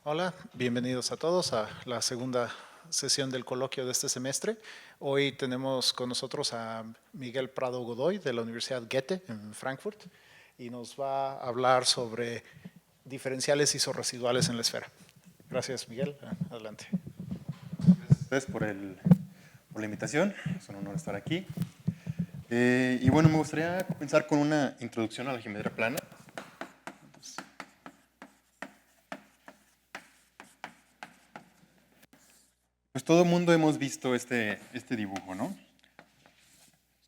Hola, bienvenidos a todos a la segunda sesión del coloquio de este semestre. Hoy tenemos con nosotros a Miguel Prado Godoy de la Universidad Goethe en Frankfurt y nos va a hablar sobre diferenciales isorresiduales en la esfera. Gracias, Miguel. Adelante. Gracias por la invitación, es un honor estar aquí. Y bueno, me gustaría comenzar con una introducción a la geometría plana. Pues todo el mundo hemos visto este dibujo, ¿no?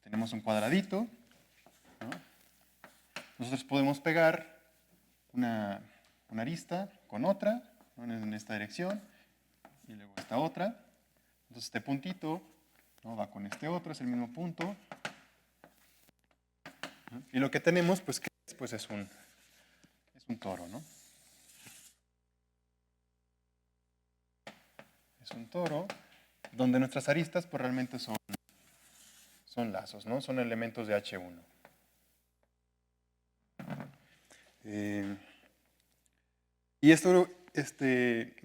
Tenemos un cuadradito, ¿no? Nosotros podemos pegar una arista con otra, ¿no? En esta dirección, y luego esta otra. Entonces este puntito, ¿no? Va con este otro, es el mismo punto. ¿No? Y lo que tenemos, pues, ¿qué es? Pues es un toro, ¿no? Es un toro donde nuestras aristas pues realmente son lazos, ¿no? Son elementos de H1. Y esto,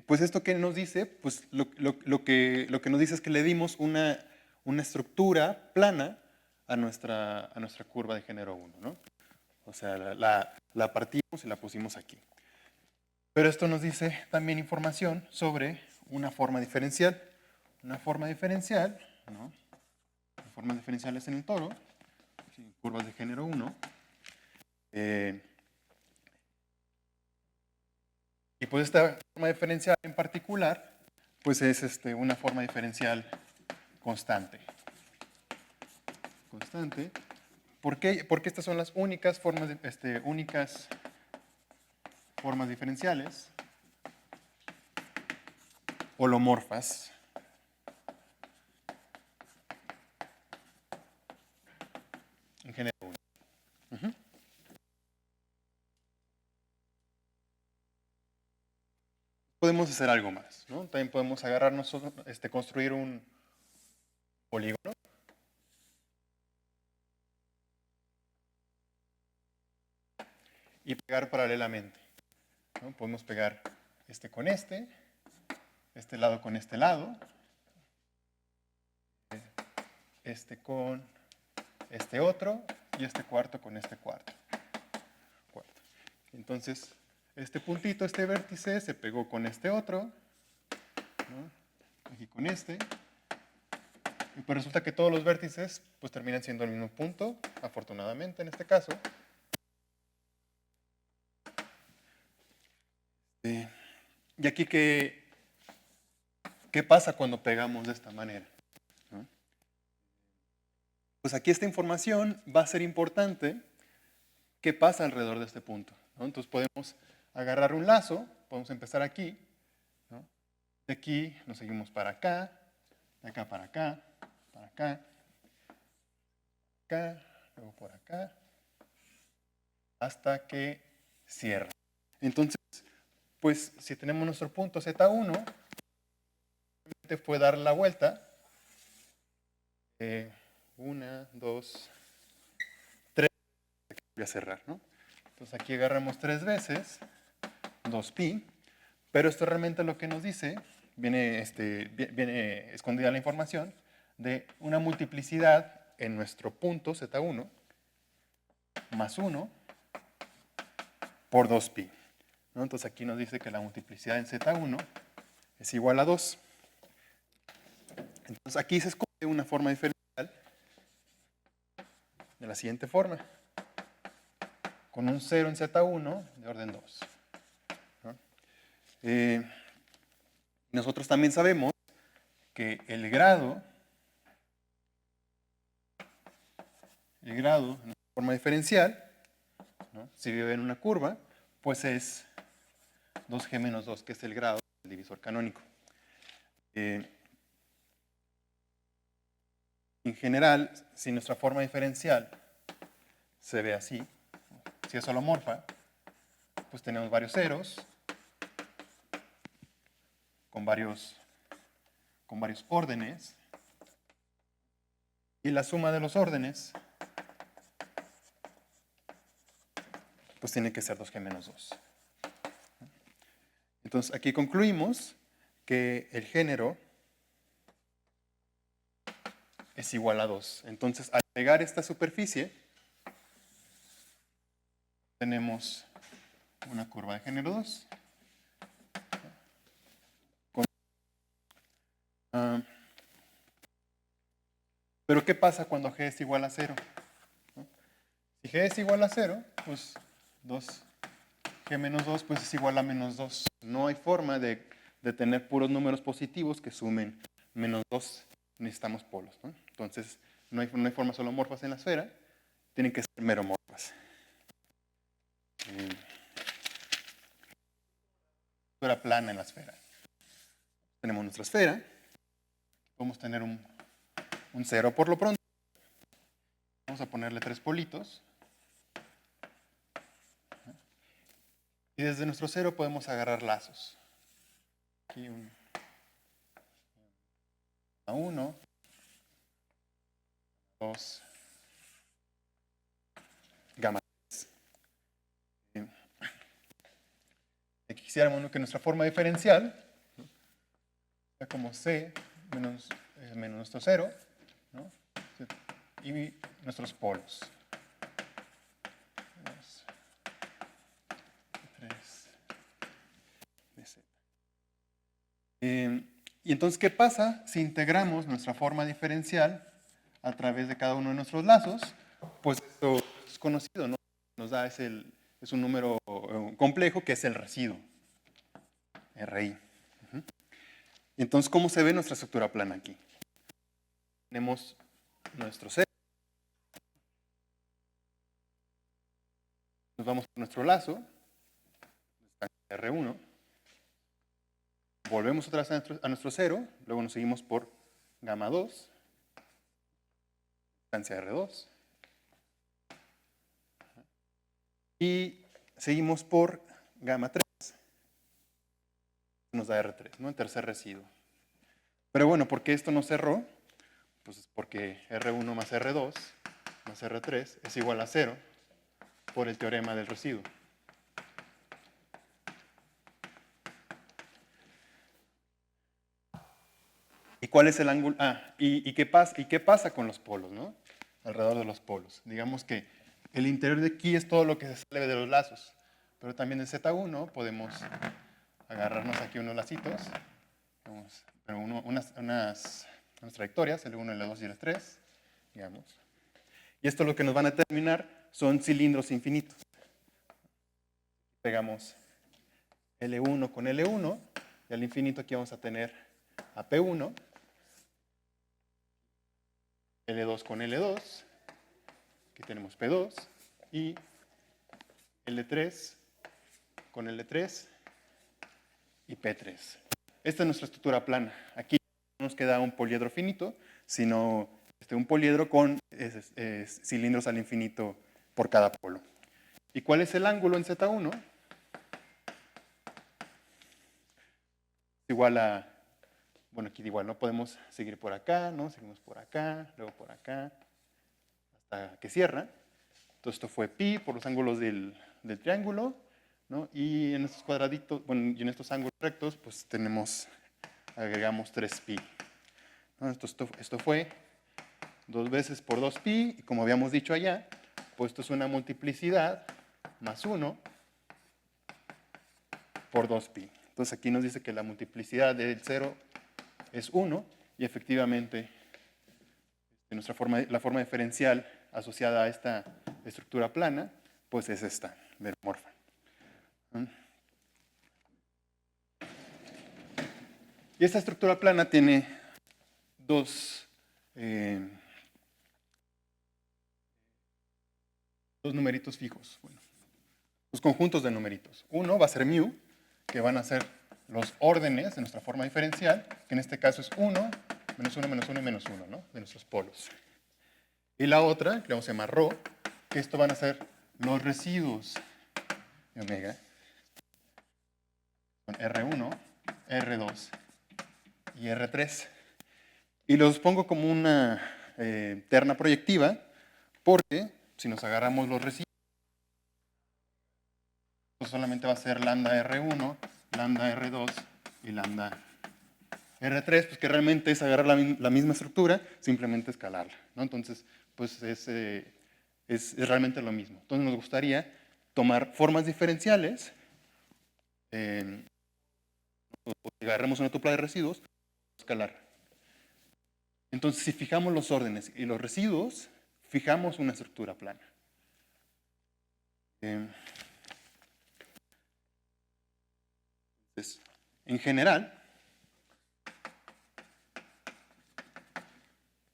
pues esto que nos dice, pues lo que nos dice es que le dimos una estructura plana a nuestra curva de género 1, ¿no? O sea, la partimos y la pusimos aquí. Pero esto nos dice también información sobre una forma diferencial. Una forma diferencial, ¿no? Formas diferenciales en el toro, ¿sí? Curvas de género 1. Y pues esta forma diferencial en particular, pues es una forma diferencial constante. Constante. ¿Por qué? Porque estas son las únicas formas diferenciales holomorfas en género 1. Podemos hacer algo más, ¿no? También podemos agarrar nosotros, construir un polígono. Y pegar paralelamente, ¿no? Podemos pegar este con este lado con este lado, este con este otro y este cuarto con este cuarto. Entonces, este puntito, este vértice, se pegó con este otro, ¿no? Aquí con este. Y pues resulta que todos los vértices pues terminan siendo el mismo punto, afortunadamente en este caso. Y aquí, ¿qué pasa cuando pegamos de esta manera? ¿No? Pues aquí esta información va a ser importante. ¿Qué pasa alrededor de este punto? ¿No? Entonces podemos agarrar un lazo, podemos empezar aquí, ¿no? De aquí nos seguimos para acá, de acá para acá, para acá, acá, luego por acá, hasta que cierra. Entonces, pues si tenemos nuestro punto Z1, fue dar la vuelta, 1, 2, 3, voy a cerrar, ¿no? Entonces aquí agarramos 3 veces, 2pi, pero esto realmente lo que nos dice, viene escondida la información, de una multiplicidad en nuestro punto Z1 más 1 por 2pi. ¿No? Entonces aquí nos dice que la multiplicidad en Z1 es igual a 2. Entonces aquí se escoge una forma diferencial de la siguiente forma, con un 0 en Z1 de orden 2. ¿No? Nosotros también sabemos que el grado en la forma diferencial, ¿no? Si vive en una curva, pues es 2g menos 2, que es el grado del divisor canónico. En general, si nuestra forma diferencial se ve así, si es holomorfa, pues tenemos varios ceros con varios órdenes, y la suma de los órdenes pues tiene que ser 2g menos 2. Entonces, aquí concluimos que el género es igual a 2. Entonces, al pegar esta superficie, tenemos una curva de género 2. Pero ¿qué pasa cuando G es igual a 0? Si G es igual a 0, pues 2G menos 2 pues es igual a menos 2. No hay forma de tener puros números positivos que sumen menos 2. Necesitamos polos, ¿no? Entonces, no hay formas holomorfas en la esfera, tienen que ser meromorfas. Esfera plana en la esfera. Tenemos nuestra esfera, podemos tener un 0 por lo pronto. Vamos a ponerle 3 politos. Y desde nuestro 0 podemos agarrar lazos. Aquí un 1, 2, gamma 3. Aquí quisiéramos que nuestra forma diferencial sea como C menos nuestro 0, ¿no? Y nuestros polos. 2, 3, Z. Y entonces, ¿qué pasa si integramos nuestra forma diferencial a través de cada uno de nuestros lazos? Pues esto es conocido, ¿no? Nos da, es un número complejo que es el residuo, RI. Y entonces, ¿cómo se ve nuestra estructura plana aquí? Tenemos nuestro C. Nos vamos a nuestro lazo, R1. Volvemos otra vez a nuestro 0, luego nos seguimos por gamma 2, distancia R2. Y seguimos por gamma 3. Nos da R3, ¿no? El tercer residuo. Pero bueno, ¿por qué esto no cerró? Pues es porque R1 más R2 más R3 es igual a 0 por el teorema del residuo. ¿Y cuál es el ángulo? ¿Y qué pasa con los polos, ¿no? Alrededor de los polos. Digamos que el interior de aquí es todo lo que se sale de los lazos. Pero también en Z1 podemos agarrarnos aquí unos lacitos. Unas trayectorias, L1, L2 y L3, digamos. Y esto lo que nos van a determinar son cilindros infinitos. Pegamos L1 con L1 y al infinito aquí vamos a tener a P1, L2 con L2, aquí tenemos P2 y L3 con L3 y P3. Esta es nuestra estructura plana. Aquí no nos queda un poliedro finito, sino un poliedro con cilindros al infinito por cada polo. ¿Y cuál es el ángulo en Z1? Igual a, bueno, aquí igual, no podemos seguir por acá, ¿no? Seguimos por acá, luego por acá, hasta que cierra. Entonces esto fue pi por los ángulos del triángulo, ¿no? Y en estos cuadraditos, bueno, y en estos ángulos rectos, pues agregamos 3pi. ¿No? Esto fue 2 veces por 2pi, y como habíamos dicho allá, pues esto es una multiplicidad más 1 por 2pi. Entonces aquí nos dice que la multiplicidad del 0 es 1, y efectivamente la forma diferencial asociada a esta estructura plana, pues es esta, meromorfa. Y esta estructura plana tiene dos numeritos fijos. Bueno, dos conjuntos de numeritos. Uno va a ser mu, que van a ser los órdenes de nuestra forma diferencial, que en este caso es 1, menos 1, menos 1 y menos 1, ¿no? De nuestros polos. Y la otra, que vamos a llamar ρ, que esto van a ser los residuos de omega. Son R1, R2 y R3. Y los pongo como una terna proyectiva, porque si nos agarramos los residuos, solamente va a ser lambda R1 lambda R2 y lambda R3, pues que realmente es agarrar la misma estructura, simplemente escalarla, ¿no? Entonces, pues es realmente lo mismo. Entonces nos gustaría tomar formas diferenciales, o agarremos una tupla de residuos, escalar. Entonces, si fijamos los órdenes y los residuos, fijamos una estructura plana. Entonces, en general,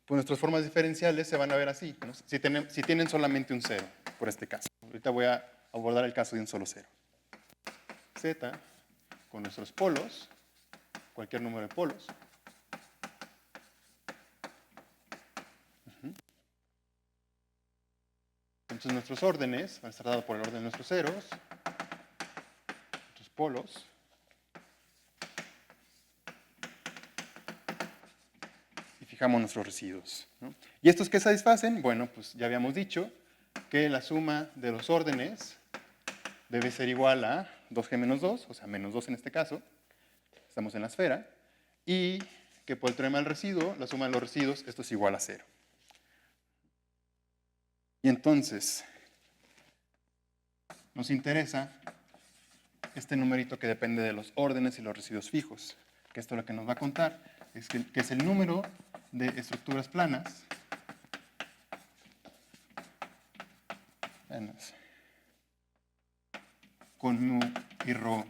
pues nuestras formas diferenciales se van a ver así, ¿no? Si tienen solamente un cero, por este caso. Ahorita voy a abordar el caso de un solo cero. Z con nuestros polos, cualquier número de polos. Entonces nuestros órdenes van a estar dados por el orden de nuestros ceros, nuestros polos. Y fijamos nuestros residuos, ¿no? ¿Y estos qué satisfacen? Bueno, pues ya habíamos dicho que la suma de los órdenes debe ser igual a 2g menos 2, o sea, menos 2 en este caso. Estamos en la esfera. Y que por el teorema del residuo, la suma de los residuos, esto es igual a 0. Y entonces, nos interesa este numerito que depende de los órdenes y los residuos fijos, que esto lo que nos va a contar es que es el número de estructuras planas con mu y rho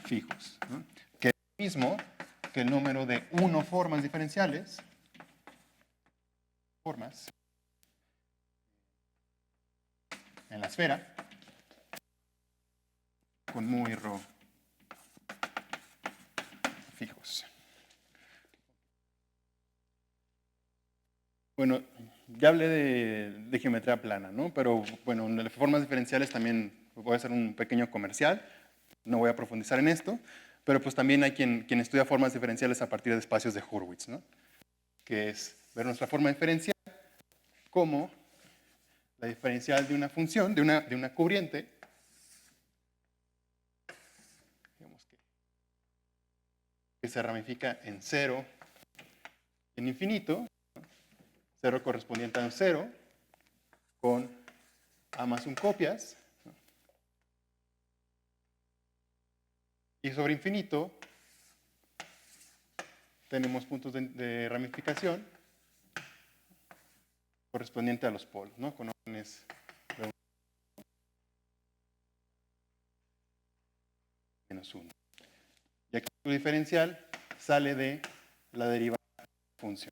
fijos, ¿no? Que es lo mismo que el número de 1 formas diferenciales, en la esfera, con mu y rho fijos. Bueno, ya hablé de geometría plana, ¿no? Pero bueno, en las formas diferenciales también voy a hacer un pequeño comercial. No voy a profundizar en esto, pero pues también hay quien estudia formas diferenciales a partir de espacios de Hurwitz, ¿no? Que es ver nuestra forma diferencial como la diferencial de una función, de una cubriente, digamos que se ramifica en 0, en infinito, 0 correspondiente a un 0, con a más 1 copias, ¿no? Y sobre infinito tenemos puntos de ramificación correspondiente a los polos, ¿no? Con órdenes de menos 1. Y aquí su diferencial sale de la derivada de la función,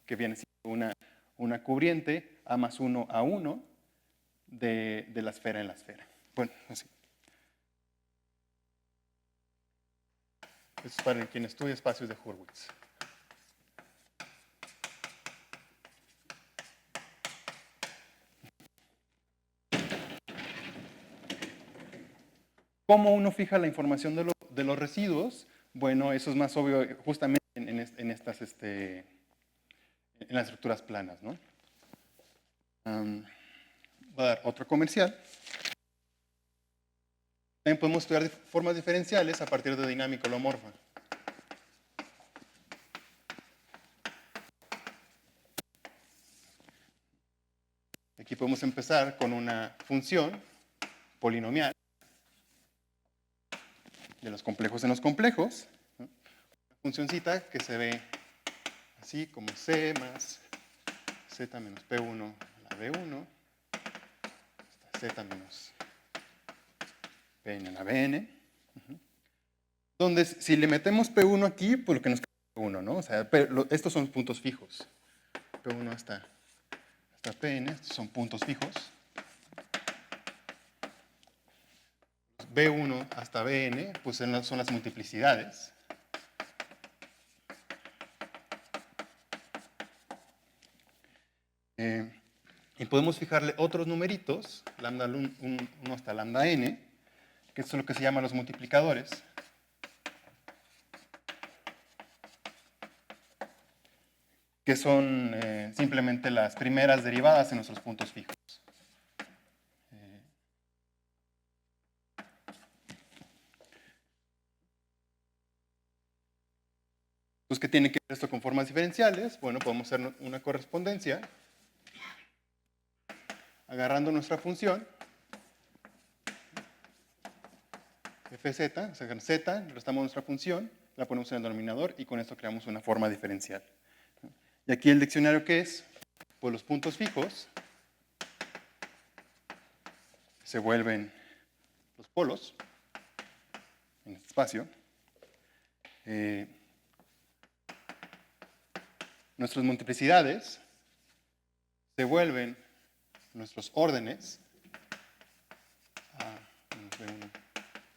que viene siendo una cubriente a más 1 a 1 de la esfera en la esfera. Bueno, así. Esto es para quien estudia espacios de Hurwitz. ¿Cómo uno fija la información de los residuos? Bueno, eso es más obvio justamente en las estructuras planas, ¿no? Voy a dar otro comercial. También podemos estudiar formas diferenciales a partir de dinámica holomorfa. Aquí podemos empezar con una función polinomial de los complejos en los complejos, ¿no? Una funcioncita que se ve así como C más Z menos P1 a la B1, Z menos Pn a la Bn, donde si le metemos P1 aquí, pues lo que nos queda es P1, ¿no? O sea, estos son puntos fijos. P1 hasta Pn, estos son puntos fijos. B1 hasta Bn, pues son las multiplicidades. Y podemos fijarle otros numeritos, lambda 1 hasta lambda n, que es lo que se llaman los multiplicadores. Que son simplemente las primeras derivadas en nuestros puntos fijos. Pues, ¿qué tiene que ver esto con formas diferenciales? Bueno, podemos hacer una correspondencia agarrando nuestra función fz, o sea, z, restamos nuestra función, la ponemos en el denominador y con esto creamos una forma diferencial. Y aquí el diccionario, ¿qué es? Pues los puntos fijos se vuelven los polos en este espacio. Nuestras multiplicidades se vuelven nuestros órdenes a menos B1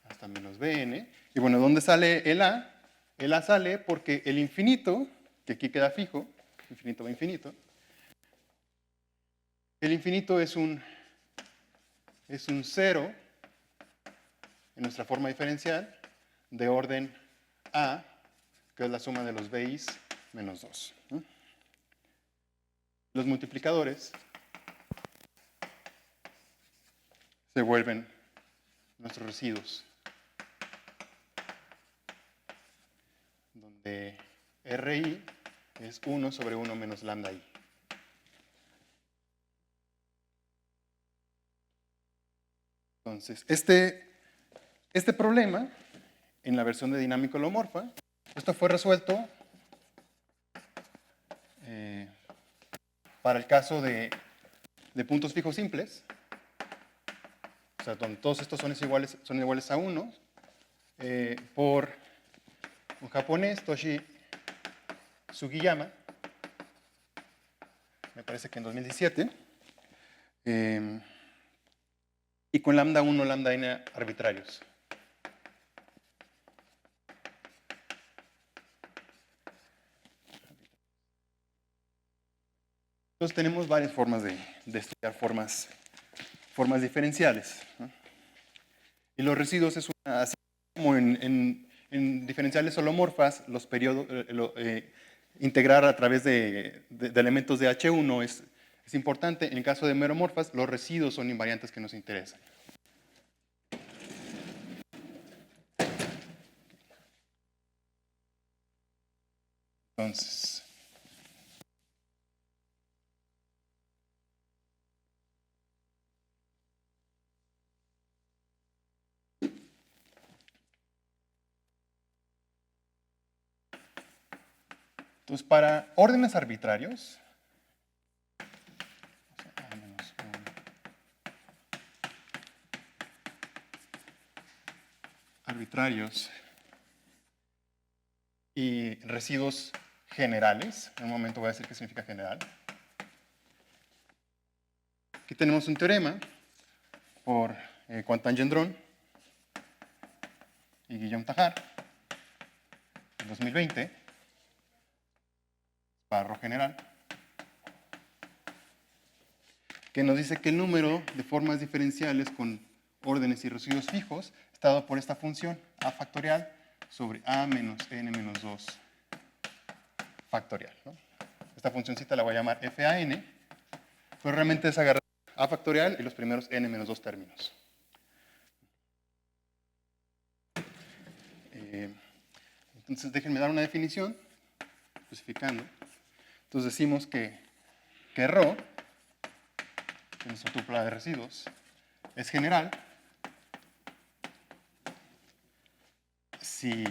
hasta menos Bn. Y bueno, ¿dónde sale el A? El A sale porque el infinito, que aquí queda fijo, infinito va infinito, el infinito es un cero en nuestra forma diferencial de orden A, que es la suma de los BIs menos 2. ¿No? Los multiplicadores se vuelven nuestros residuos, donde RI es 1 sobre 1 menos lambda I. Entonces, este problema, en la versión de dinámica holomorfa, esto fue resuelto para el caso de puntos fijos simples, o sea, donde todos estos son iguales a 1, por un japonés, Toshi Sugiyama, me parece que en 2017, y con lambda 1, lambda n arbitrarios. Entonces tenemos varias formas de estudiar formas diferenciales, ¿no? Y los residuos es una, así como en diferenciales holomorfas, los periodos, integrar a través de elementos de H1 es importante. En el caso de meromorfas, los residuos son invariantes que nos interesan. Entonces, para órdenes arbitrarios, y residuos generales, en un momento voy a decir qué significa general. Aquí tenemos un teorema por Quantin-Gendron y Guillaume-Tahar, en 2020, para Rho general, que nos dice que el número de formas diferenciales con órdenes y residuos fijos está dado por esta función a factorial sobre a menos n menos 2 factorial, ¿no? Esta funcióncita la voy a llamar FAN, pero realmente es agarrar a factorial y los primeros n menos 2 términos. Entonces déjenme dar una definición, especificando. Entonces decimos que Rho, que es nuestra tupla de residuos, es general si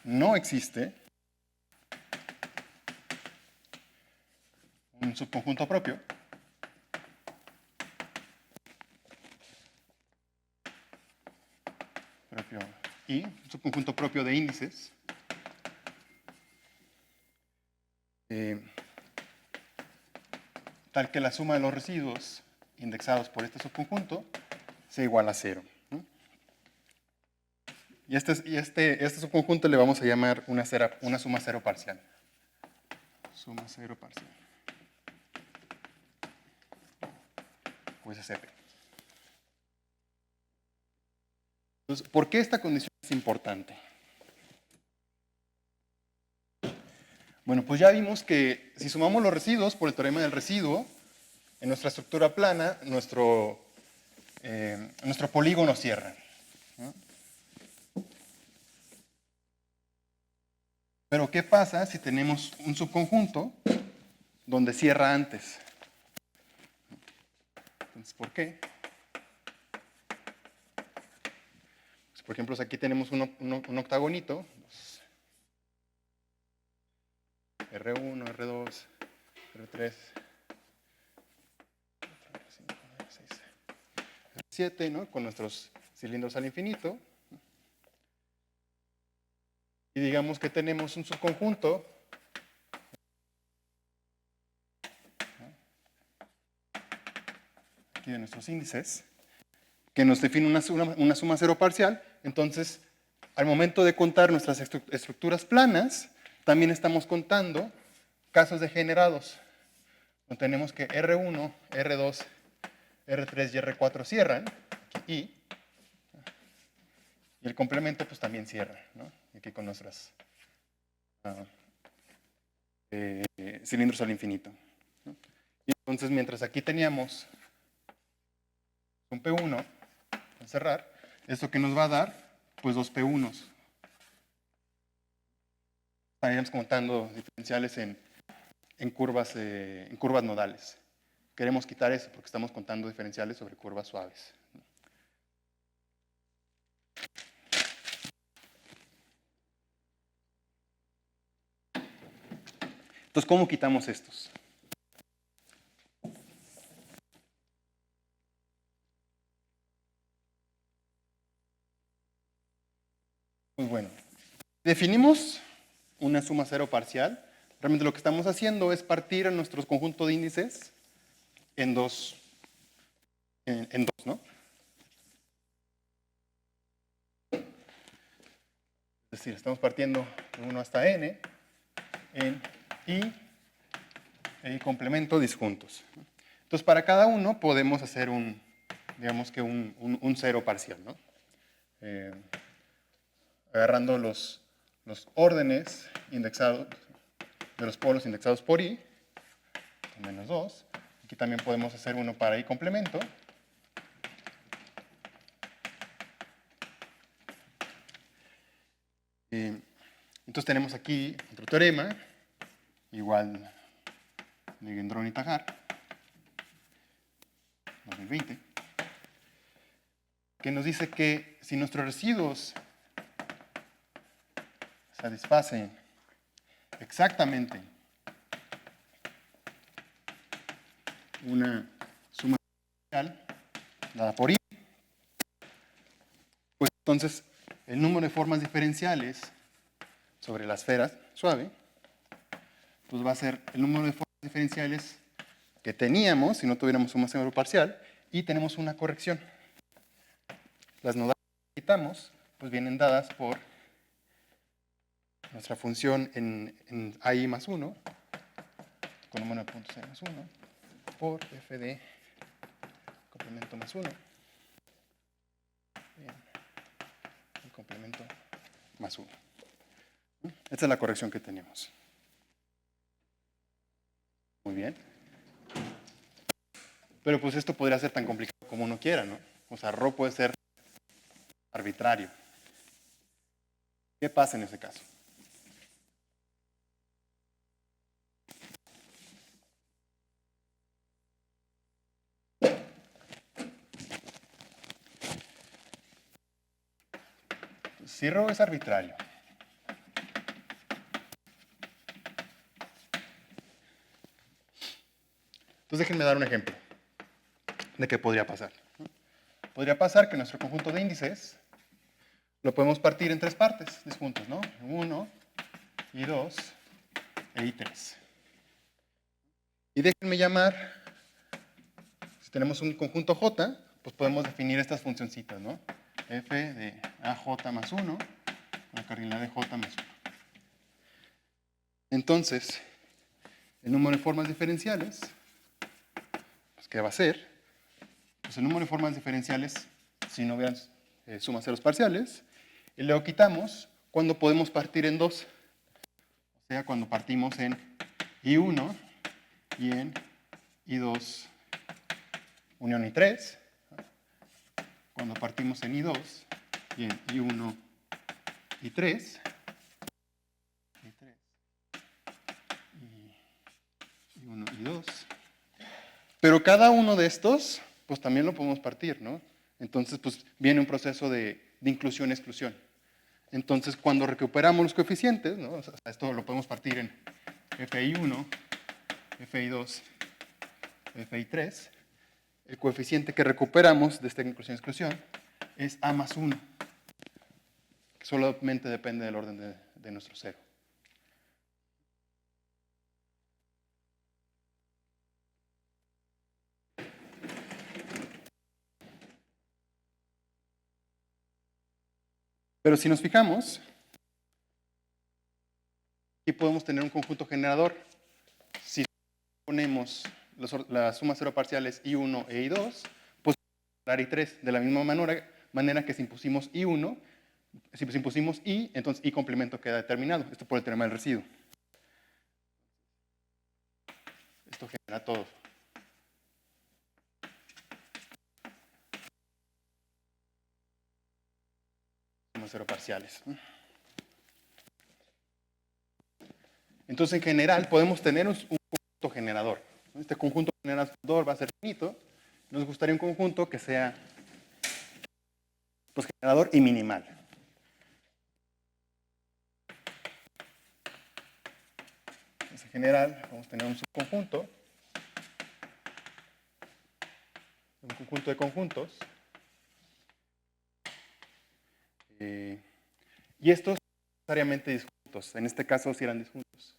no existe un subconjunto propio y un subconjunto propio de índices tal que la suma de los residuos indexados por este subconjunto sea igual a 0, ¿no? Y este subconjunto le vamos a llamar una suma cero parcial. Suma cero parcial. O SCP. Entonces, ¿por qué esta condición es importante? Bueno, pues ya vimos que si sumamos los residuos por el teorema del residuo, en nuestra estructura plana, nuestro polígono cierra, ¿no? Pero Pero ¿qué pasa si tenemos un subconjunto donde cierra antes? Entonces, ¿por qué? Pues, por ejemplo, aquí tenemos un octagonito. R1, R2, R3, R5, R6, R7, ¿no? Con nuestros cilindros al infinito. Y digamos que tenemos un subconjunto, aquí de nuestros índices, que nos define una suma cero parcial. Entonces, al momento de contar nuestras estructuras planas, también estamos contando casos degenerados. Donde tenemos que R1, R2, R3 y R4 cierran, y el complemento pues también cierra, ¿no? Aquí con nuestros cilindros al infinito, ¿no? Y entonces, mientras aquí teníamos un P1 al cerrar, ¿esto que nos va a dar? Pues dos P1s. Estaríamos contando diferenciales en curvas nodales. Queremos quitar eso porque estamos contando diferenciales sobre curvas suaves. Entonces, ¿cómo quitamos estos? Pues bueno, definimos una suma cero parcial. Realmente lo que estamos haciendo es partir a nuestro conjunto de índices en dos, ¿no? Es decir, estamos partiendo de 1 hasta n en i e i complemento disjuntos. Entonces, para cada uno podemos hacer digamos que un cero parcial, ¿no? Agarrando los órdenes indexados de los polos indexados por i, menos 2. Aquí también podemos hacer uno para i complemento. Entonces tenemos aquí otro teorema, igual de Gendron y Tajar, 2020, que nos dice que si nuestros residuos satisfacen exactamente una suma parcial dada por i, pues entonces el número de formas diferenciales sobre la esfera suave, pues va a ser el número de formas diferenciales que teníamos si no tuviéramos suma cero parcial, y tenemos una corrección. Las nodales que quitamos pues vienen dadas por nuestra función en AI más 1, con número de puntos AI más 1, por f de complemento más 1. Bien. El complemento más 1. Esta es la corrección que tenemos. Muy bien. Pero pues esto podría ser tan complicado como uno quiera, ¿no? O sea, ρ puede ser arbitrario. ¿Qué pasa en ese caso? Si ρ es arbitrario, entonces déjenme dar un ejemplo de qué podría pasar. Podría pasar que nuestro conjunto de índices lo podemos partir en tres partes disjuntos, ¿no? 1, I2 e I3. Y déjenme llamar, si tenemos un conjunto J, pues podemos definir estas funcioncitas, ¿no? F de AJ más 1, la cardinal de J más 1. Entonces, el número de formas diferenciales, pues, ¿qué va a ser? Pues el número de formas diferenciales, si no hubieran sumas ceros parciales, y luego quitamos cuando podemos partir en dos. O sea, cuando partimos en I1 y en I2 unión I3, cuando partimos en I2 y en I1 I3, I3 Pero cada uno de estos, pues también lo podemos partir, ¿no? Entonces, pues viene un proceso de inclusión-exclusión. Entonces, cuando recuperamos los coeficientes, ¿no? O sea, esto lo podemos partir en FI1, FI2, FI3. El coeficiente que recuperamos de esta inclusión-exclusión es A más 1, que solamente depende del orden de nuestro cero. Pero si nos fijamos, aquí podemos tener un conjunto generador. Si ponemos las sumas cero parciales I1 e I2, pues dar I3 de la misma manera que si impusimos I1, si impusimos I, entonces I complemento queda determinado. Esto por el teorema del residuo. Esto genera todo. Sumas cero parciales. Entonces, en general, podemos tener un conjunto generador. Este conjunto generador va a ser finito. Nos gustaría un conjunto que sea pues, generador y minimal. Entonces, en general, vamos a tener un subconjunto, un conjunto de conjuntos. Y estos son necesariamente disjuntos. En este caso, sí eran disjuntos.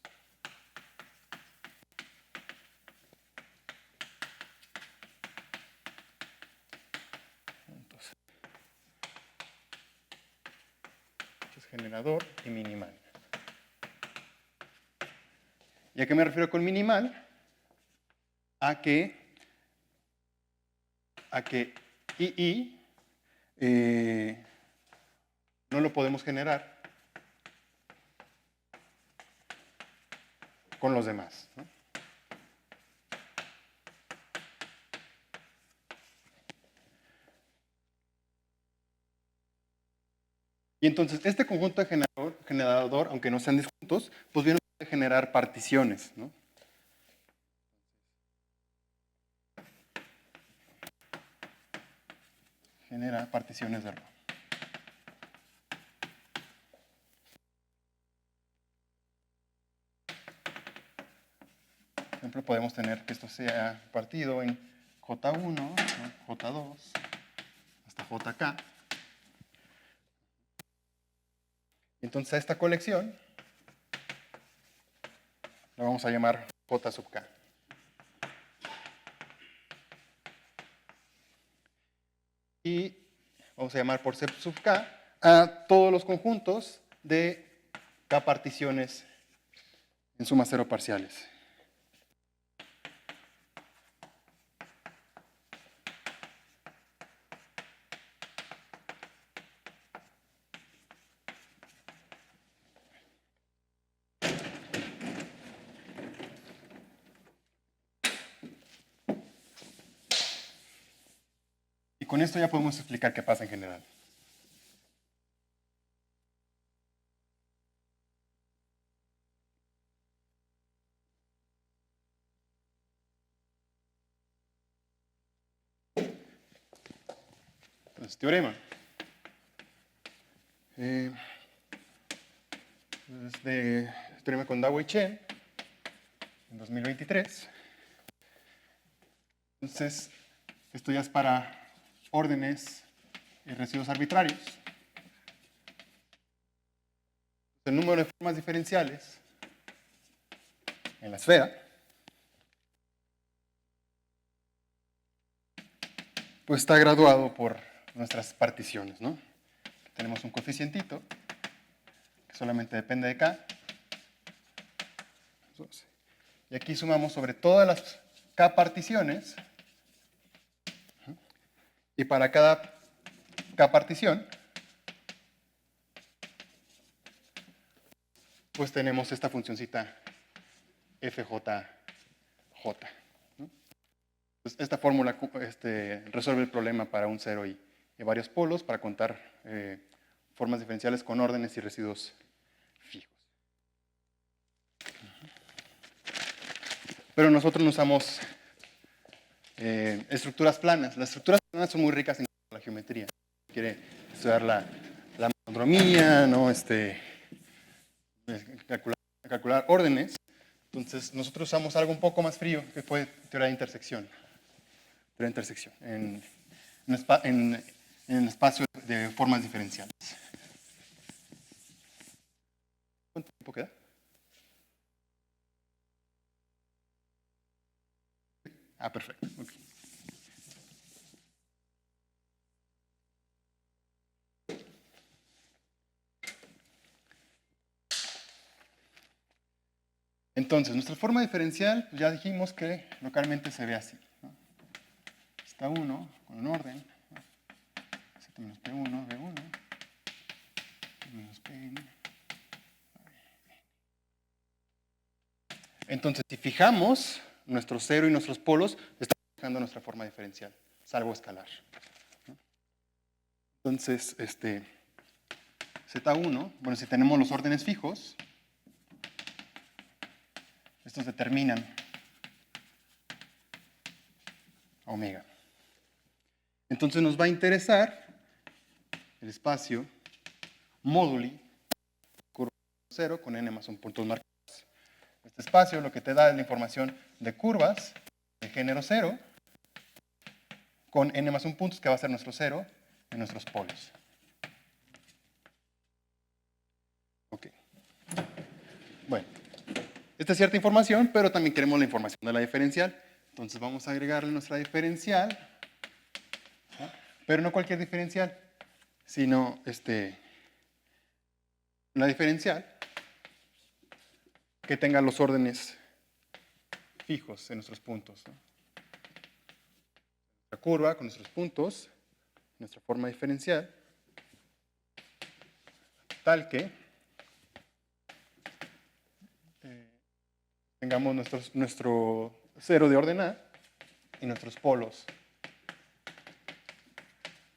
Generador y minimal. ¿Y a qué me refiero con minimal? A que II no lo podemos generar con los demás, ¿no? Y entonces, este conjunto de generador, aunque no sean disjuntos, pues bien puede generar particiones, ¿no? Genera particiones de Rho. Por ejemplo, podemos tener que esto sea partido en J1, ¿no? J2, hasta JK. Entonces, a esta colección la vamos a llamar J sub K. Y vamos a llamar por C sub K a todos los conjuntos de K particiones en suma cero parciales. Y con esto ya podemos explicar qué pasa en general. Entonces, teorema. De teorema con Dao y Chen, en 2023. Entonces, esto ya es para órdenes y residuos arbitrarios. El número de formas diferenciales en la esfera pues está graduado por nuestras particiones, ¿no? Tenemos un coeficientito que solamente depende de K. Y aquí sumamos sobre todas las K particiones. Y para cada K partición, pues tenemos esta funcioncita FJJ. ¿No? Pues esta fórmula resuelve el problema para un cero y varios polos para contar formas diferenciales con órdenes y residuos fijos. Pero nosotros no usamos estructuras planas. Las estructuras planas son muy ricas en la geometría. Quiere estudiar la monodromía, ¿no? Calcular órdenes. Entonces, nosotros usamos algo un poco más frío, que fue teoría de intersección. Teoría de intersección, en el espacio de formas diferenciales. ¿Cuánto tiempo queda? Ah, perfecto. Okay. Entonces, nuestra forma diferencial, pues ya dijimos que localmente se ve así, ¿no? Está 1 con un orden, ¿no? 7 menos P1, B1, menos Pn. Entonces, si fijamos nuestro cero y nuestros polos, estamos fijando nuestra forma diferencial, salvo escalar, ¿no? Entonces, Z1, bueno, si tenemos los órdenes fijos, estos determinan omega. Entonces nos va a interesar el espacio móduli curva 0 con n más 1 puntos marcados. Este espacio lo que te da es la información de curvas de género 0 con n más 1 puntos, que va a ser nuestro 0 en nuestros polos. Ok. Bueno, esta es cierta información, pero también queremos la información de la diferencial. Entonces vamos a agregarle nuestra diferencial, ¿no? Pero no cualquier diferencial, sino la diferencial que tenga los órdenes fijos en nuestros puntos, ¿no? La curva con nuestros puntos, nuestra forma diferencial, tal que tengamos nuestro cero de orden A y nuestros polos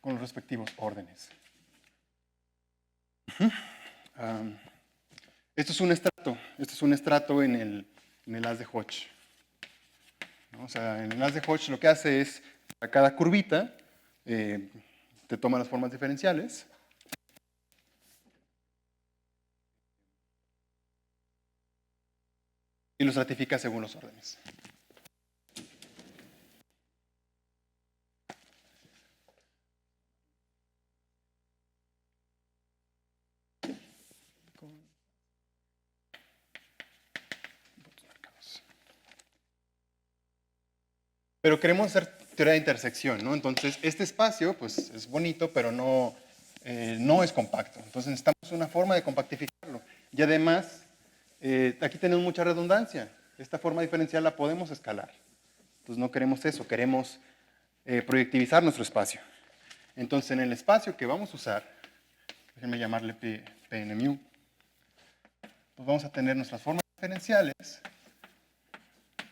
con los respectivos órdenes. Esto es un estrato en el haz de Hodge, ¿no? O sea, en el haz de Hodge lo que hace es, a cada curvita, te toma las formas diferenciales y los ratifica según los órdenes. Pero queremos hacer teoría de intersección, ¿no? Entonces, este espacio, pues, es bonito, pero no es compacto. Entonces, necesitamos una forma de compactificarlo. Y además, aquí tenemos mucha redundancia. Esta forma diferencial la podemos escalar. Entonces, no queremos eso, queremos proyectivizar nuestro espacio. Entonces, en el espacio que vamos a usar, déjenme llamarle Pnmu, pues vamos a tener nuestras formas diferenciales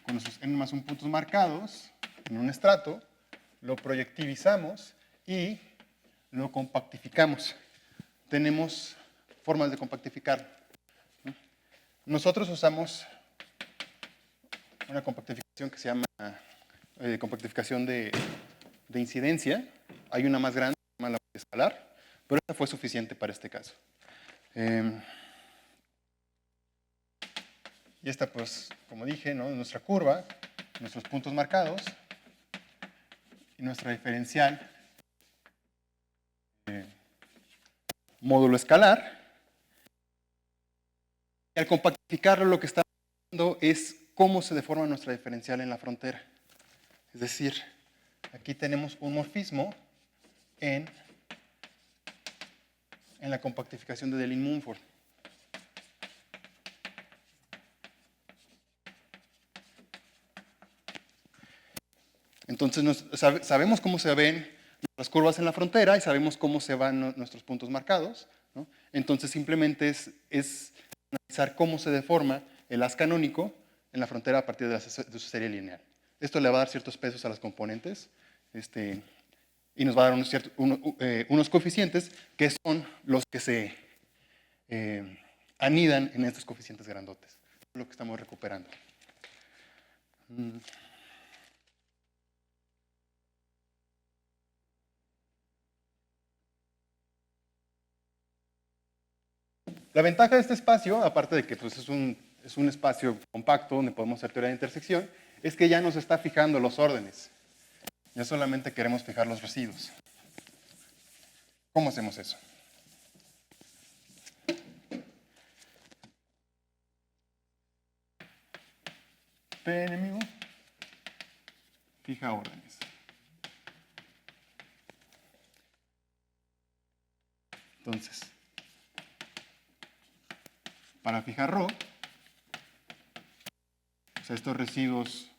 con nuestros n más 1 puntos marcados en un estrato, lo proyectivizamos y lo compactificamos. Tenemos formas de compactificarlo, ¿no? Nosotros usamos una compactificación que se llama compactificación de incidencia. Hay una más grande, se llama la escalar, pero esta fue suficiente para este caso. Y esta, pues, como dije, ¿no? Nuestra curva, nuestros puntos marcados y nuestra diferencial módulo escalar. Y al compactificarlo, lo que está haciendo es cómo se deforma nuestra diferencial en la frontera. Es decir, aquí tenemos un morfismo en la compactificación de Deligne-Mumford. Entonces, sabemos cómo se ven las curvas en la frontera y sabemos cómo se van nuestros puntos marcados, ¿no? Entonces, simplemente es analizar cómo se deforma el haz canónico en la frontera a partir de su serie lineal. Esto le va a dar ciertos pesos a las componentes y nos va a dar unos coeficientes que son los que se anidan en estos coeficientes grandotes. Es lo que estamos recuperando. La ventaja de este espacio, aparte de que pues, es un espacio compacto donde podemos hacer teoría de intersección, es que ya nos está fijando los órdenes. Ya solamente queremos fijar los residuos. ¿Cómo hacemos eso? PNMU fija órdenes. Entonces, para fijar ρ, o sea, estos residuos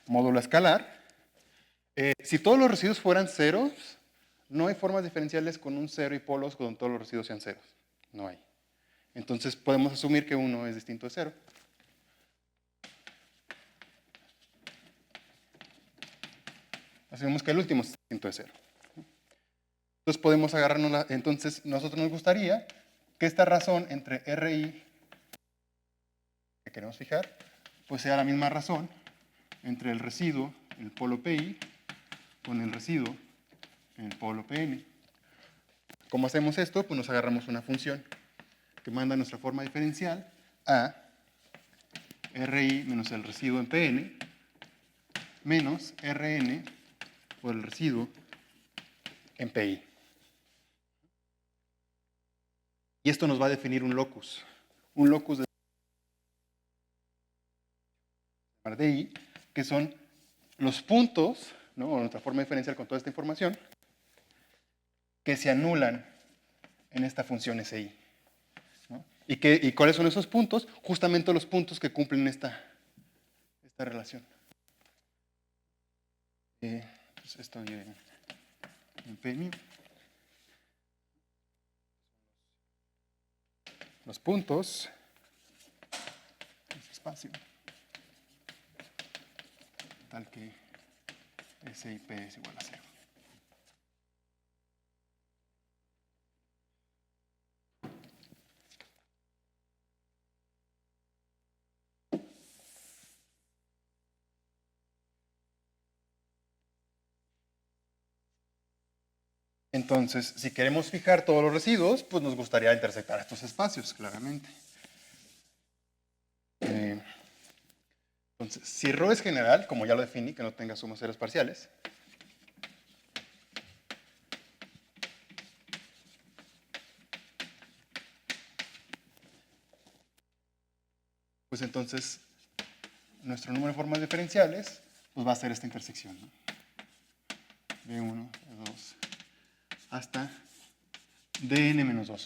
módulo escalar, si todos los residuos fueran ceros, no hay formas diferenciales con un cero y polos donde todos los residuos sean ceros. No hay. Entonces podemos asumir que uno es distinto de cero. Asumimos que el último es distinto de cero. Entonces podemos agarrarnos, entonces nosotros nos gustaría que esta razón entre RI que queremos fijar, pues sea la misma razón entre el residuo en el polo PI con el residuo en el polo PN. ¿Cómo hacemos esto? Pues nos agarramos una función que manda nuestra forma diferencial a RI menos el residuo en PN menos RN por el residuo en PI. Y esto nos va a definir un locus de I, que son los puntos, ¿no? O nuestra forma diferencial con toda esta información, que se anulan en esta función SI. ¿No? ¿Y cuáles son esos puntos? Justamente los puntos que cumplen esta relación. Pues estoy en PMI. Los puntos, ese espacio, tal que SIP es igual a 0. Entonces, si queremos fijar todos los residuos, pues nos gustaría intersectar estos espacios, claramente. Entonces, si ρ es general, como ya lo definí, que no tenga sumas ceros parciales, pues entonces nuestro número de formas diferenciales pues va a ser esta intersección, ¿no? B1, B2, hasta dn-2.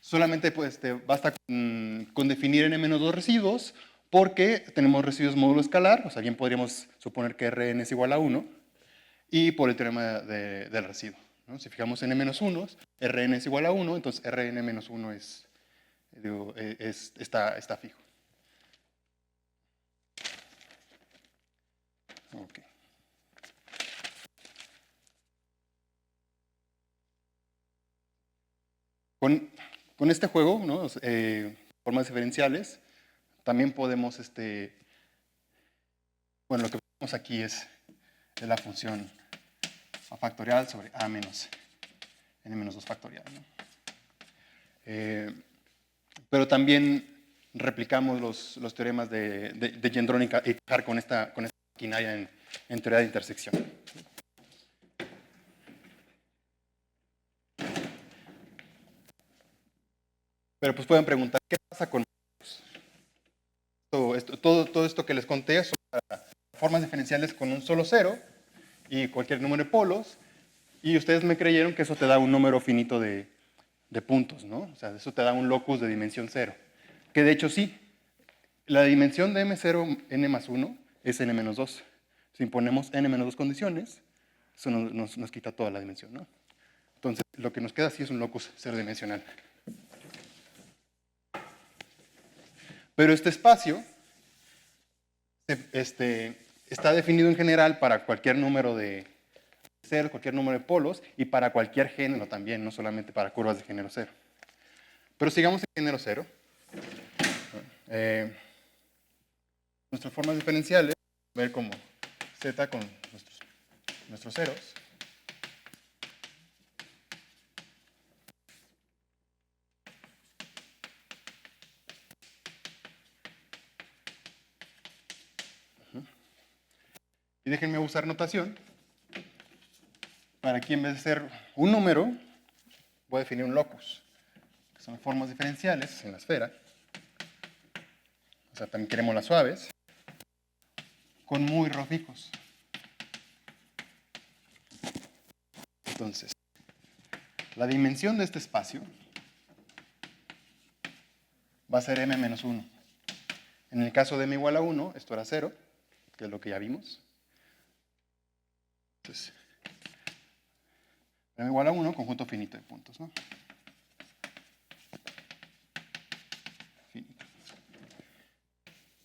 Solamente pues, basta con definir n-2 residuos, porque tenemos residuos módulo escalar, o sea, bien podríamos suponer que Rn es igual a 1, y por el teorema del residuo, ¿no? Si fijamos en n-1, Rn es igual a 1, entonces Rn-1 está fijo. Okay. Con este juego, ¿no? Formas diferenciales, también podemos, bueno, lo que vemos aquí es la función a factorial sobre a menos n-2 factorial, ¿no? Pero también replicamos los teoremas de Gendron y Cahar con esta maquinaria en teoría de intersección. Pero pues pueden preguntar, ¿qué pasa con todo esto que les conté? Son formas diferenciales con un solo cero y cualquier número de polos, y ustedes me creyeron que eso te da un número finito de puntos, ¿no? O sea, eso te da un locus de dimensión 0. Que de hecho sí, la dimensión de M0 n más 1 es n-2. Si imponemos n-2 condiciones, eso nos quita toda la dimensión, ¿no? Entonces, lo que nos queda sí es un locus cero dimensional. Pero este espacio está definido en general para cualquier número de cero, cualquier número de polos, y para cualquier género también, no solamente para curvas de género 0. Pero sigamos en género 0. Nuestras formas diferenciales, ver como z con nuestros ceros. Y déjenme usar notación para aquí, en vez de ser un número, voy a definir un locus, que son formas diferenciales en la esfera. O sea, también queremos las suaves, con muy rojicos. Entonces, la dimensión de este espacio va a ser m menos 1. En el caso de m igual a 1, esto era 0, que es lo que ya vimos. Entonces, m igual a 1, conjunto finito de puntos, ¿no? Finito.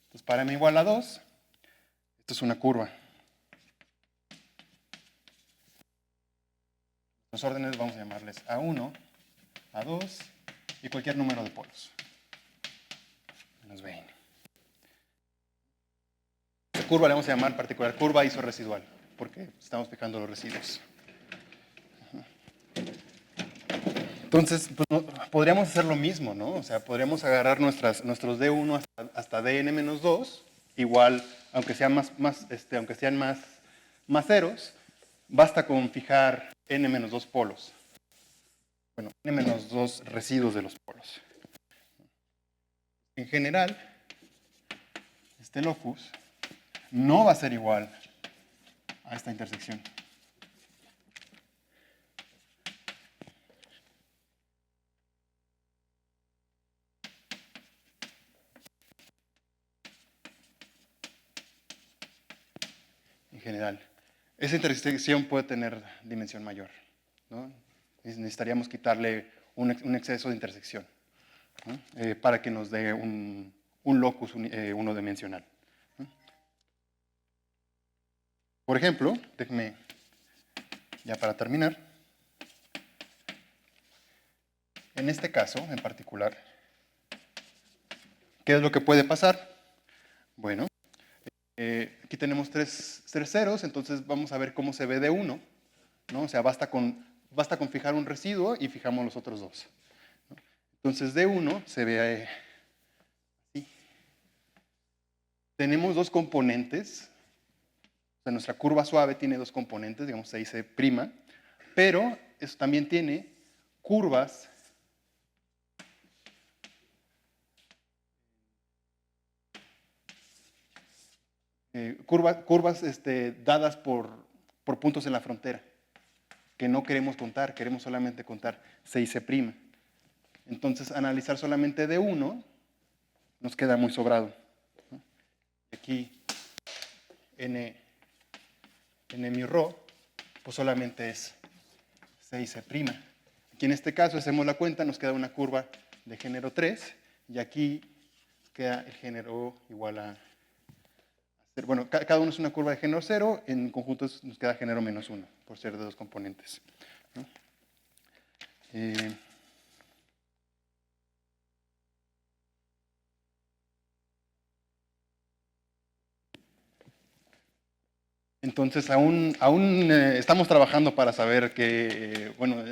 Entonces, para m igual a 2, esto es una curva. Los órdenes vamos a llamarles A1, A2 y cualquier número de polos. Menos Bn. Esta curva le vamos a llamar particular curva isorresidual, porque estamos fijando los residuos. Entonces, pues, podríamos hacer lo mismo, ¿no? O sea, podríamos agarrar nuestros D1 hasta Dn-2, igual, aunque sean más ceros, basta con fijar n-2 polos. Bueno, n-2 residuos de los polos. En general, este locus no va a ser igual a esta intersección. En general. Esa intersección puede tener dimensión mayor, ¿no? Necesitaríamos quitarle un exceso de intersección, ¿no? Para que nos dé un locus unidimensional, ¿no? Por ejemplo, déjenme, ya para terminar, en este caso en particular, ¿qué es lo que puede pasar? Bueno, aquí tenemos tres ceros, entonces vamos a ver cómo se ve D1, ¿no? O sea, basta con fijar un residuo y fijamos los otros dos, ¿no? Entonces D1 se ve así. Tenemos dos componentes. O sea, nuestra curva suave tiene dos componentes, digamos, se dice prima, pero eso también tiene curvas dadas por puntos en la frontera, que no queremos contar, queremos solamente contar C y C'. Entonces, analizar solamente D1 nos queda muy sobrado, ¿no? Aquí, N mi ρ, pues solamente es C y C'. Aquí en este caso, hacemos la cuenta, nos queda una curva de género 3, y aquí queda el género igual a... Bueno, cada uno es una curva de género 0, en conjunto nos queda género menos 1, por ser de dos componentes, ¿no? Entonces, aún estamos trabajando para saber que, bueno,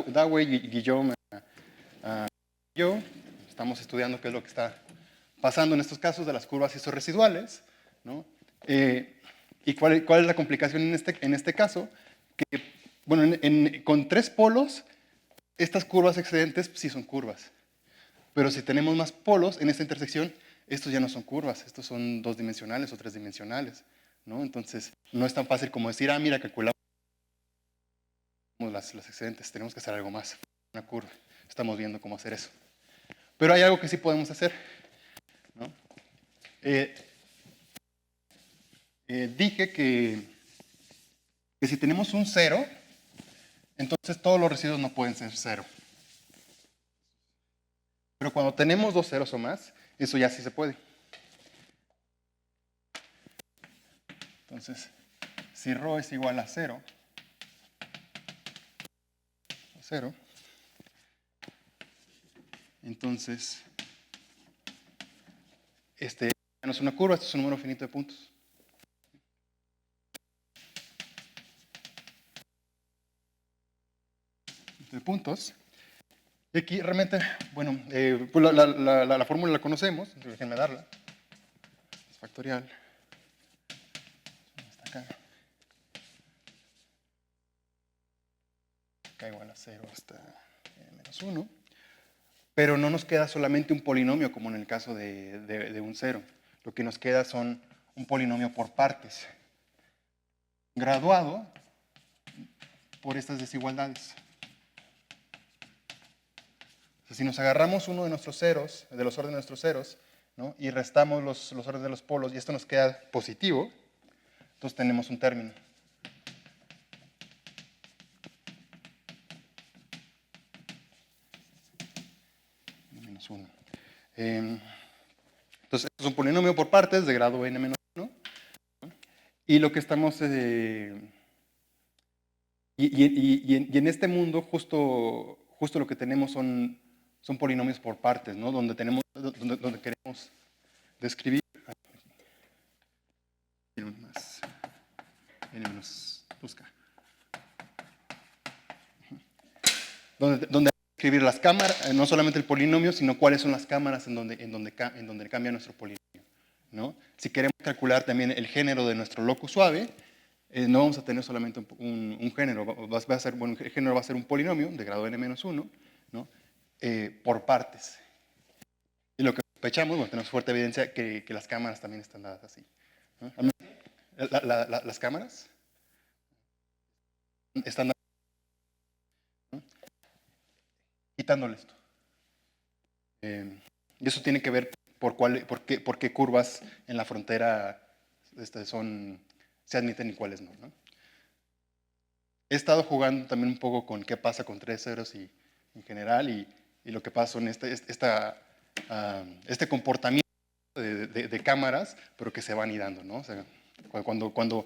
Dawei y Guillaume y yo estamos estudiando qué es lo que está pasando en estos casos de las curvas isorresiduales, ¿no? ¿Y cuál es la complicación en este caso? Que, bueno, con tres polos, estas curvas excedentes sí son curvas. Pero si tenemos más polos en esta intersección, estos ya no son curvas, estos son dos dimensionales o tres dimensionales, ¿no? Entonces, no es tan fácil como decir, ah, mira, calculamos las excedentes, tenemos que hacer algo más, una curva. Estamos viendo cómo hacer eso. Pero hay algo que sí podemos hacer, ¿no? Dije que si tenemos un 0, entonces todos los residuos no pueden ser 0. Pero cuando tenemos dos ceros o más, eso ya sí se puede. Entonces, si ρ es igual a 0, entonces, ya no es una curva, esto es un número finito de puntos. De puntos. Y aquí realmente, bueno, pues la fórmula la conocemos, déjenme darla. Es factorial. acá. Acá igual a 0 hasta -1. Pero no nos queda solamente un polinomio, como en el caso de un 0. Lo que nos queda son un polinomio por partes, graduado por estas desigualdades. O sea, si nos agarramos uno de nuestros ceros, de los órdenes de nuestros ceros, ¿no? Y restamos los órdenes de los polos, y esto nos queda positivo, entonces tenemos un término. -1. Entonces, esto es un polinomio por partes de grado n-1. Y lo que estamos... y en este mundo justo lo que tenemos son polinomios por partes, ¿no? Donde queremos describir... busca. Donde escribir las cámaras, no solamente el polinomio, sino cuáles son las cámaras en donde cambia nuestro polinomio, ¿no? Si queremos calcular también el género de nuestro locus suave, no vamos a tener solamente un género, el género va a ser un polinomio de grado n-1, ¿no? Por partes. Y lo que sospechamos, bueno, tenemos fuerte evidencia que las cámaras también están dadas así, ¿no? Las cámaras están dadas, ¿no? Quitándole esto. Y eso tiene que ver por qué curvas en la frontera se admiten y cuáles no, ¿no? He estado jugando también un poco con qué pasa con 3 ceros y en general, y lo que pasa en este comportamiento de cámaras, pero que se van anidando, ¿no? O sea, cuando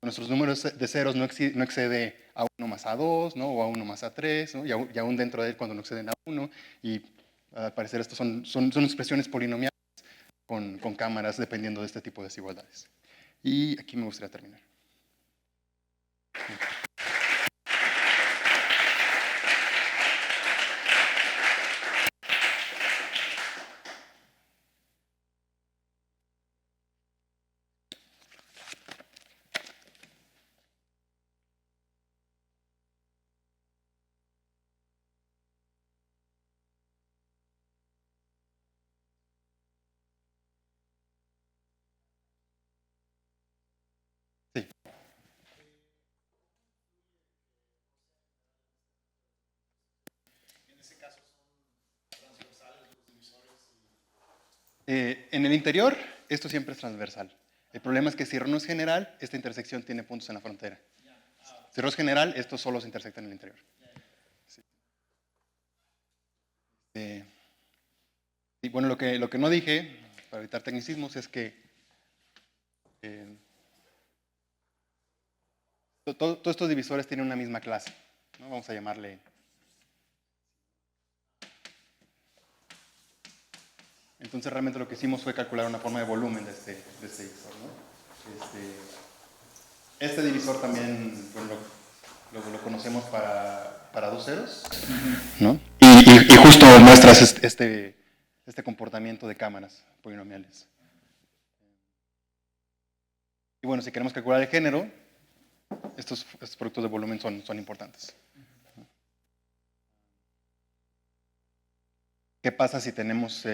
nuestros números de ceros no excede a 1 más a2, ¿no? O a 1 más a3, ¿no? Y aún dentro de él cuando no exceden a 1, y al parecer estos son expresiones polinomiales con cámaras dependiendo de este tipo de desigualdades. Y aquí me gustaría terminar. Sí. En el interior, esto siempre es transversal. El problema es que si R no es general, esta intersección tiene puntos en la frontera. Si R es general, estos solo se intersectan en el interior. Sí. Y bueno, lo que no dije, para evitar tecnicismos, es que todos estos divisores tienen una misma clase, ¿no? Vamos a llamarle... Entonces realmente lo que hicimos fue calcular una forma de volumen de este divisor, ¿no? Este divisor también bueno, lo conocemos para 2 ceros, ¿no? Y justo muestras este comportamiento de cámaras polinomiales. Y bueno, si queremos calcular el género, estos productos de volumen son importantes. ¿Qué pasa si tenemos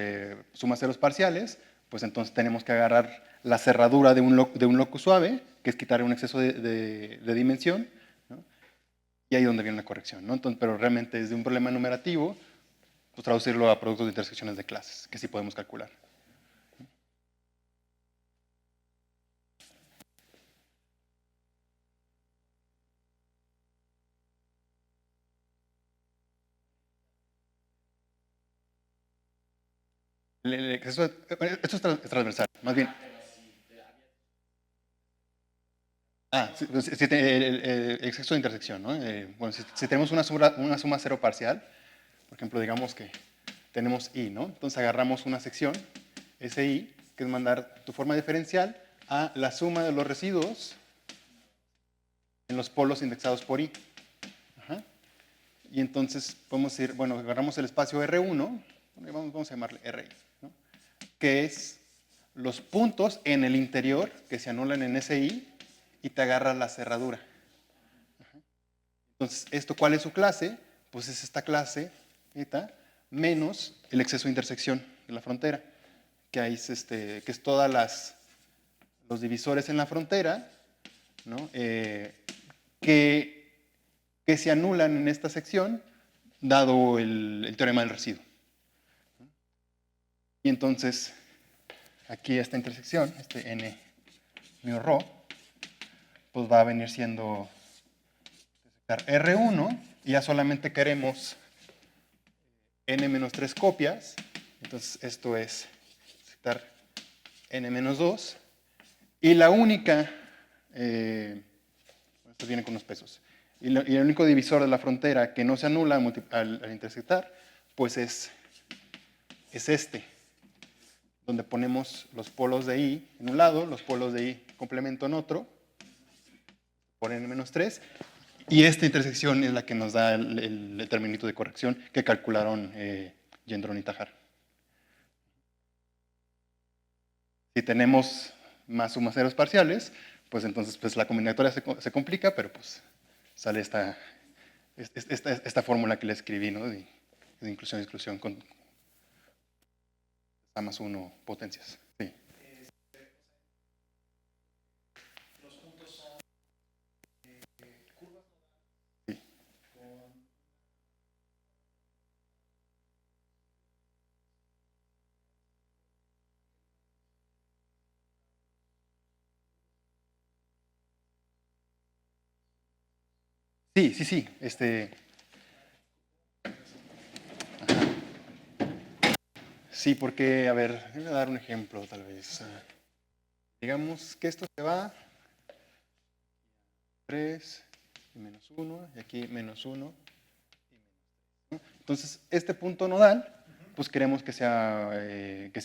sumas ceros parciales? Pues entonces tenemos que agarrar la cerradura de un locus suave, que es quitar un exceso de dimensión, ¿no? Y ahí es donde viene la corrección, ¿no? Entonces, pero realmente desde un problema numerativo, pues traducirlo a productos de intersecciones de clases, que sí podemos calcular. Esto es transversal, más bien. El exceso de intersección, ¿no? Bueno, si tenemos una suma cero parcial, por ejemplo, digamos que tenemos I, ¿no? Entonces agarramos una sección, ese I, que es mandar tu forma diferencial a la suma de los residuos en los polos indexados por I. Ajá. Y entonces podemos decir, bueno, agarramos el espacio R1, vamos a llamarle RI, ¿no? Que es los puntos en el interior que se anulan en ese I, y te agarra la cerradura. Entonces, ¿cuál es su clase? Pues es esta clase, eta, menos el exceso de intersección de la frontera, que es todas los divisores en la frontera, ¿no? que se anulan en esta sección, dado el teorema del residuo. Y entonces, aquí esta intersección, n mu rho, pues va a venir siendo R1, y ya solamente queremos n-3 copias, entonces esto es n-2, y la única, esto viene con los pesos, y el único divisor de la frontera que no se anula al intersectar, pues es este, donde ponemos los polos de I en un lado, los polos de I complemento en otro, por n-3, y esta intersección es la que nos da el determinito de corrección que calcularon Gendron y Tahar. Si tenemos más sumas ceros parciales, pues entonces pues, la combinatoria se complica, pero pues sale esta fórmula que le escribí, ¿no? de inclusión y exclusión con A más 1 potencias. Sí. Los puntos son curvas Sí. con... Sí. Sí, porque, a ver, voy a dar un ejemplo tal vez. Digamos que esto se va 3 y menos 1, y aquí menos 1 y menos 3. Entonces, este punto nodal, pues queremos que sea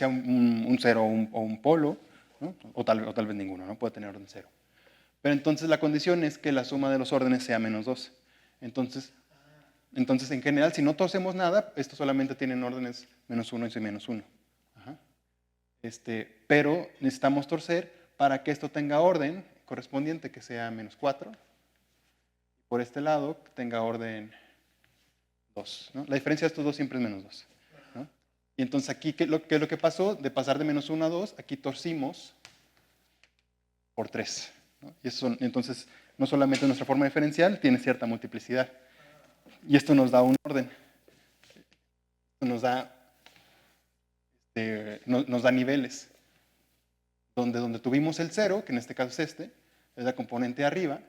un cero o un polo, ¿no? o tal vez ninguno, no puede tener orden cero. Pero entonces la condición es que la suma de los órdenes sea menos 2. Entonces, en general, si no torcemos nada, estos solamente tienen órdenes menos 1 y menos 1. Pero necesitamos torcer para que esto tenga orden correspondiente, que sea menos 4. Por este lado, que tenga orden 2. ¿no? La diferencia de estos dos siempre es menos 2. ¿no? Y entonces aquí, ¿qué es lo que pasó? De pasar de menos 1 a 2, aquí torcimos por 3. ¿no? Y entonces, no solamente nuestra forma diferencial tiene cierta multiplicidad. Y esto nos da un orden. Nos da niveles. Donde tuvimos el 0, que en este caso es la componente de arriba,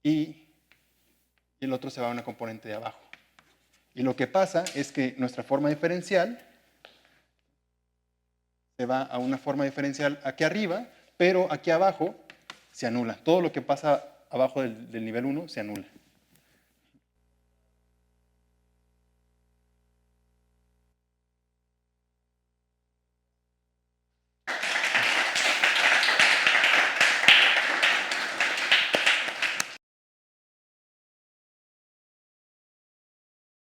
y el otro se va a una componente de abajo. Y lo que pasa es que nuestra forma diferencial se va a una forma diferencial aquí arriba, pero aquí abajo se anula. Todo lo que pasa abajo del nivel 1 se anula.